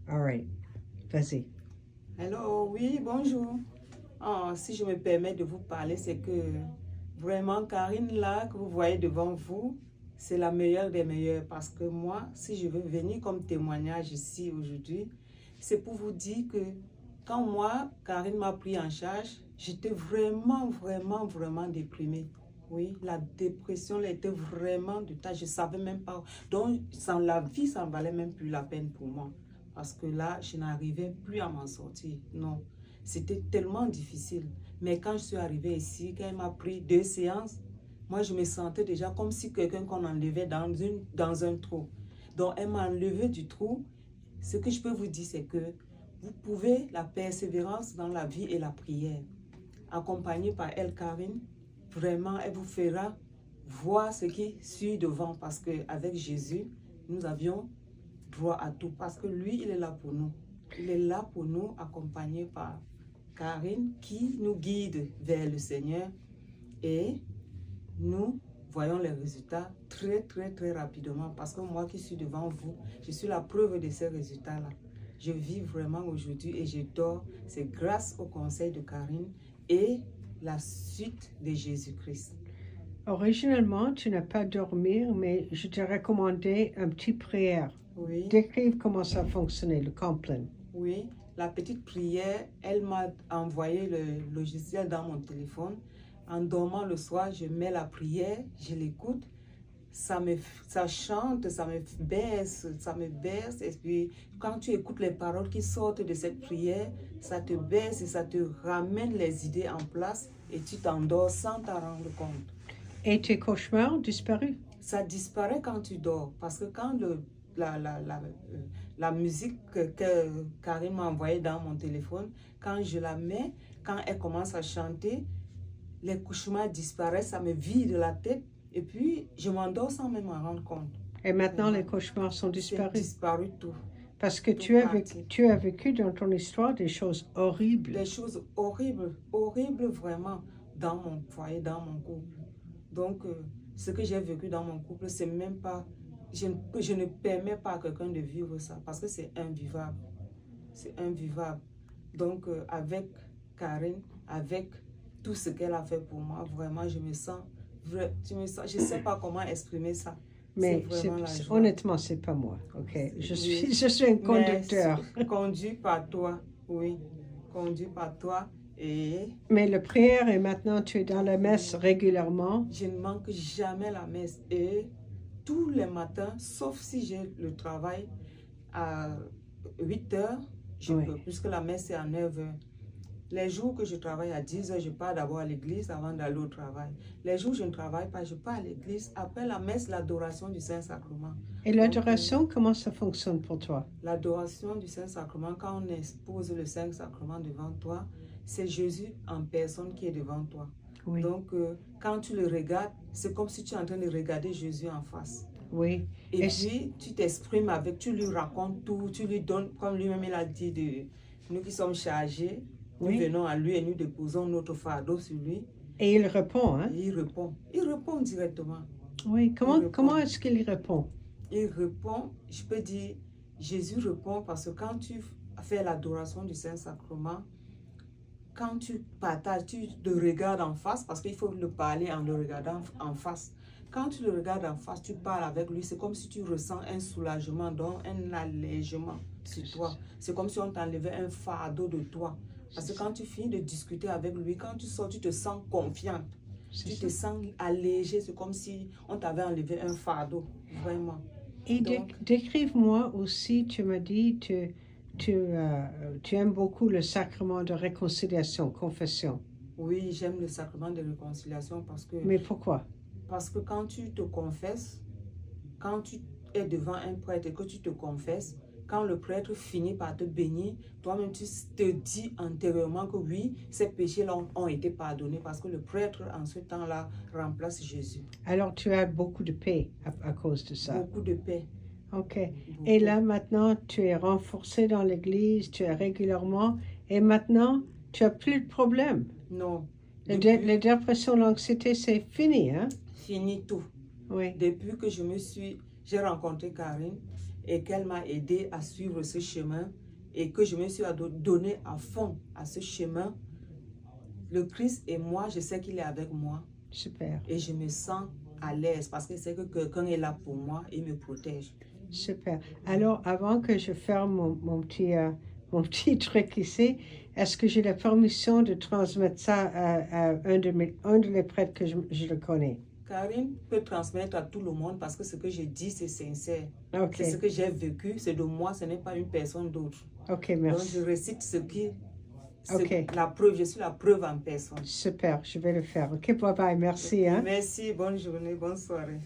All right. Vas-y. Hello, oui, bonjour. Si je me permets de vous parler, c'est que vraiment, Karine, là, que vous voyez devant vous, c'est la meilleure des meilleures. Parce que moi, si je veux venir comme témoignage ici aujourd'hui, c'est pour vous dire que quand moi, Karine m'a pris en charge, j'étais vraiment déprimée. Oui, la dépression là, était vraiment de tas. Je ne savais même pas. Donc, sans la vie, ça ne valait même plus la peine pour moi. Parce que là, je n'arrivais plus à m'en sortir. Non, c'était tellement difficile. Mais quand je suis arrivée ici, quand elle m'a pris 2 séances, moi, je me sentais déjà comme si quelqu'un qu'on enlevait dans un trou. Donc, elle m'a enlevé du trou. Ce que je peux vous dire, c'est que vous pouvez, la persévérance dans la vie et la prière, accompagnée par elle, Karine, vraiment, elle vous fera voir ce qui suit devant. Parce qu'avec Jésus, nous avions droit à tout. Parce que lui, il est là pour nous. Il est là pour nous, accompagné par Karine, qui nous guide vers le Seigneur. Et nous voyons les résultats très rapidement. Parce que moi qui suis devant vous, je suis la preuve de ces résultats-là. Je vis vraiment aujourd'hui et je dors. C'est grâce au conseil de Karine et la suite de Jésus-Christ. Originellement, tu n'as pas dormi, mais je t'ai recommandé un petit prière. Oui. Décrive comment ça fonctionnait, le Compline. Oui, la petite prière, elle m'a envoyé le logiciel dans mon téléphone. En dormant le soir, je mets la prière, je l'écoute. Ça chante, ça me berce. Et puis, quand tu écoutes les paroles qui sortent de cette prière, ça te berce et ça te ramène les idées en place et tu t'endors sans t'en rendre compte. Et tes cauchemars ont disparu? Ça disparaît quand tu dors. Parce que quand la musique que Karine m'a envoyée dans mon téléphone, quand je la mets, quand elle commence à chanter, les cauchemars disparaissent, ça me vide la tête. Et puis, je m'endors sans même m'en rendre compte. Et maintenant, les cauchemars sont disparus? C'est disparu tout. Parce que tu as vécu dans ton histoire des choses horribles. Des choses horribles vraiment, dans mon foyer, dans mon couple. Donc, ce que j'ai vécu dans mon couple, c'est même pas... Je ne permets pas à quelqu'un de vivre ça, parce que c'est invivable. C'est invivable. Donc, avec Karine, avec tout ce qu'elle a fait pour moi, vraiment, je ne sais pas comment exprimer ça. Mais honnêtement, c'est pas moi, ok? Je suis un conducteur. Conduit par toi, oui. Conduit par toi. Mais la prière, et maintenant tu es dans la messe régulièrement? Je ne manque jamais la messe. Et tous les matins, sauf si j'ai le travail à 8 heures, je peux, puisque la messe est à 9 heures. Les jours que je travaille à 10 heures, je pars d'abord à l'église avant d'aller au travail. Les jours où je ne travaille pas, je pars à l'église. Après la messe, l'adoration du Saint-Sacrement. Et l'adoration, comment ça fonctionne pour toi? L'adoration du Saint-Sacrement, quand on expose le Saint-Sacrement devant toi, c'est Jésus en personne qui est devant toi. Oui. Donc, quand tu le regardes, c'est comme si tu es en train de regarder Jésus en face. Oui. Et puis, tu t'exprimes avec, tu lui racontes tout, tu lui donnes, comme lui-même il a dit, nous qui sommes chargés, nous venons à lui et nous déposons notre fardeau sur lui. Et il répond, hein? Et il répond directement. Oui, comment est-ce qu'il répond? Il répond, je peux dire, Jésus répond parce que quand tu fais l'adoration du Saint-Sacrement, quand tu partages, tu le regardes en face, parce qu'il faut le parler en le regardant en face. Quand tu le regardes en face, tu parles avec lui, c'est comme si tu ressens un soulagement, donc un allègement sur toi. C'est comme si on t'enlevait un fardeau de toi. Parce que quand tu finis de discuter avec lui, quand tu sors, tu te sens confiante. Tu te sens allégée, c'est comme si on t'avait enlevé un fardeau, vraiment. Et décrive-moi aussi, tu m'as dit, tu aimes beaucoup le sacrement de réconciliation, confession. Oui, j'aime le sacrement de réconciliation parce que... Mais pourquoi? Parce que quand tu te confesses, quand tu es devant un prêtre et que tu te confesses, quand le prêtre finit par te bénir, toi-même tu te dis intérieurement que oui, ces péchés-là ont été pardonnés parce que le prêtre en ce temps-là remplace Jésus. Alors tu as beaucoup de paix à cause de ça? Beaucoup de paix. Ok. Beaucoup. Et là maintenant, tu es renforcé dans l'église, tu es régulièrement, et maintenant, tu n'as plus de problème? Non. Les dépressions, l'anxiété, c'est fini, hein? Fini tout. Oui. Depuis que j'ai rencontré Karine, et qu'elle m'a aidé à suivre ce chemin et que je me suis donné à fond à ce chemin, le Christ et moi, je sais qu'il est avec moi. Super. Et je me sens à l'aise parce que c'est que quelqu'un est là pour moi et me protège. Super. Alors, avant que je ferme mon petit truc ici, est-ce que j'ai la permission de transmettre ça à un de les prêtres que je le connais? Karine peut transmettre à tout le monde parce que ce que je dis, c'est sincère. OK. C'est ce que j'ai vécu, c'est de moi, ce n'est pas une personne d'autre. OK, Donc, merci. je récite OK. la preuve, je suis la preuve en personne. Super, je vais le faire. OK, bye bye, merci. Hein? Merci, bonne journée, bonne soirée.